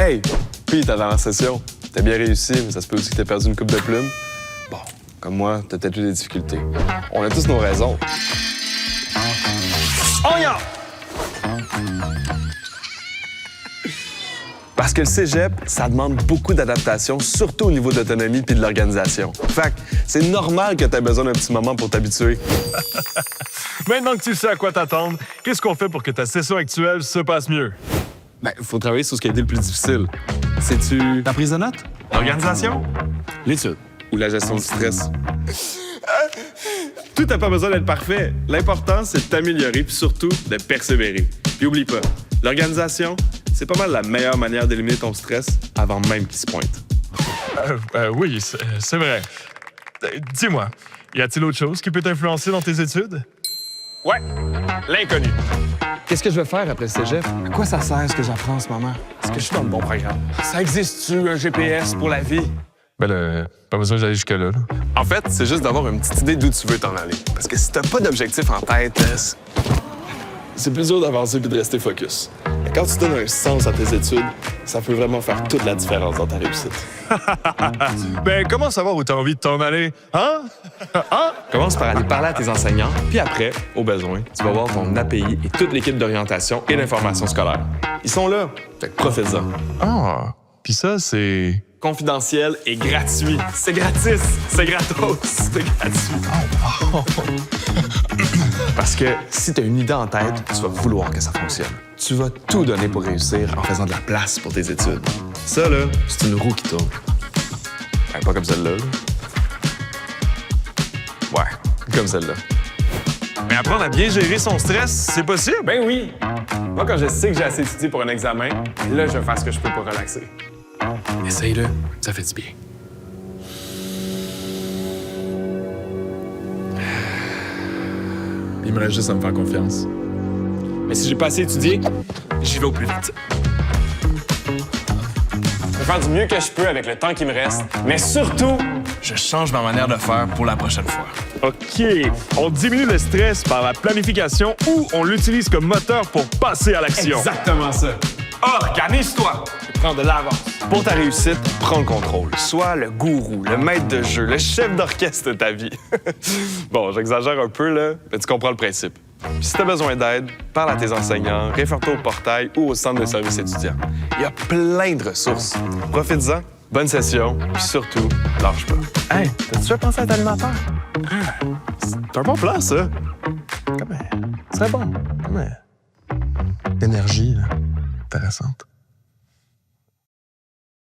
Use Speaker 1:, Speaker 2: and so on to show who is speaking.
Speaker 1: Hey! Puis, t'as dans la session. T'as bien réussi, mais ça se peut aussi que t'aies perdu une coupe de plumes. Bon, comme moi, t'as peut-être eu des difficultés. On a tous nos raisons. On y va! Parce que le cégep, ça demande beaucoup d'adaptation, surtout au niveau de l'autonomie puis de l'organisation. Fait que c'est normal que t'aies besoin d'un petit moment pour t'habituer.
Speaker 2: Maintenant que tu sais à quoi t'attendre, qu'est-ce qu'on fait pour que ta session actuelle se passe mieux?
Speaker 1: Ben, faut travailler sur ce qui a été le plus difficile. C'est-tu
Speaker 3: Ta prise de notes?
Speaker 2: L'organisation?
Speaker 3: L'étude.
Speaker 1: ou la gestion du stress? Tout n'a pas besoin d'être parfait. L'important, c'est de t'améliorer puis surtout de persévérer. Puis oublie pas, l'organisation, c'est pas mal la meilleure manière d'éliminer ton stress avant même qu'il se pointe.
Speaker 2: Oui, c'est vrai. Dis-moi, y a-t-il autre chose qui peut t'influencer dans tes études?
Speaker 1: Ouais, l'inconnu.
Speaker 4: Qu'est-ce que je vais faire après le cégep? À quoi ça sert ce que j'apprends en ce moment? Est-ce que je suis dans le bon programme?
Speaker 1: Ça existe-tu, un GPS pour la vie?
Speaker 2: Ben pas besoin d'aller jusque-là.
Speaker 1: En fait, c'est juste d'avoir une petite idée d'où tu veux t'en aller. Parce que si t'as pas d'objectif en tête, c'est plus dur d'avancer puis de rester focus. Mais quand tu donnes un sens à tes études, ça peut vraiment faire toute la différence dans ta réussite.
Speaker 2: Ben, comment savoir où t'as envie de t'en aller? Hein? Hein?
Speaker 4: Commence par aller parler à tes enseignants, puis après, au besoin, tu vas voir ton API et toute l'équipe d'orientation et d'information scolaire. Ils sont là, fait que profite-en.
Speaker 2: Ah, pis ça, c'est...
Speaker 1: Confidentiel et gratuit. C'est gratis, c'est gratos, c'est gratuit. Parce que si tu as une idée en tête, tu vas vouloir que ça fonctionne. Tu vas tout donner pour réussir en faisant de la place pour tes études. Ça, là, c'est une roue qui tourne. Ben, pas comme celle-là. Là. Ouais, comme celle-là.
Speaker 2: Mais apprendre à bien gérer son stress, c'est possible?
Speaker 1: Ben oui! Moi, quand je sais que j'ai assez étudié pour un examen, là, je vais faire ce que je peux pour relaxer.
Speaker 4: Essaye-le, ça fait du bien.
Speaker 1: Il me reste juste à me faire confiance. Mais si j'ai pas assez étudié, j'y vais au plus vite. Je vais faire du mieux que je peux avec le temps qui me reste, mais surtout,
Speaker 3: Je change ma manière de faire pour la prochaine fois.
Speaker 2: OK. On diminue le stress par la planification ou on l'utilise comme moteur pour passer à l'action.
Speaker 1: exactement ça. Organise-toi et prends de l'avance. Pour ta réussite, prends le contrôle. Sois le gourou, le maître de jeu, le chef d'orchestre de ta vie. Bon, j'exagère un peu, là, mais tu comprends le principe. Puis si t'as besoin d'aide, parle à tes enseignants, réfère-toi au portail ou au centre de services étudiants. Il y a plein de ressources. Profites-en. Bonne session, puis surtout, lâche pas.
Speaker 4: Hey, t'as-tu déjà pensé à être animateur?
Speaker 1: C'est un bon plan, ça.
Speaker 4: C'est bon. L'énergie, là. Intéressante.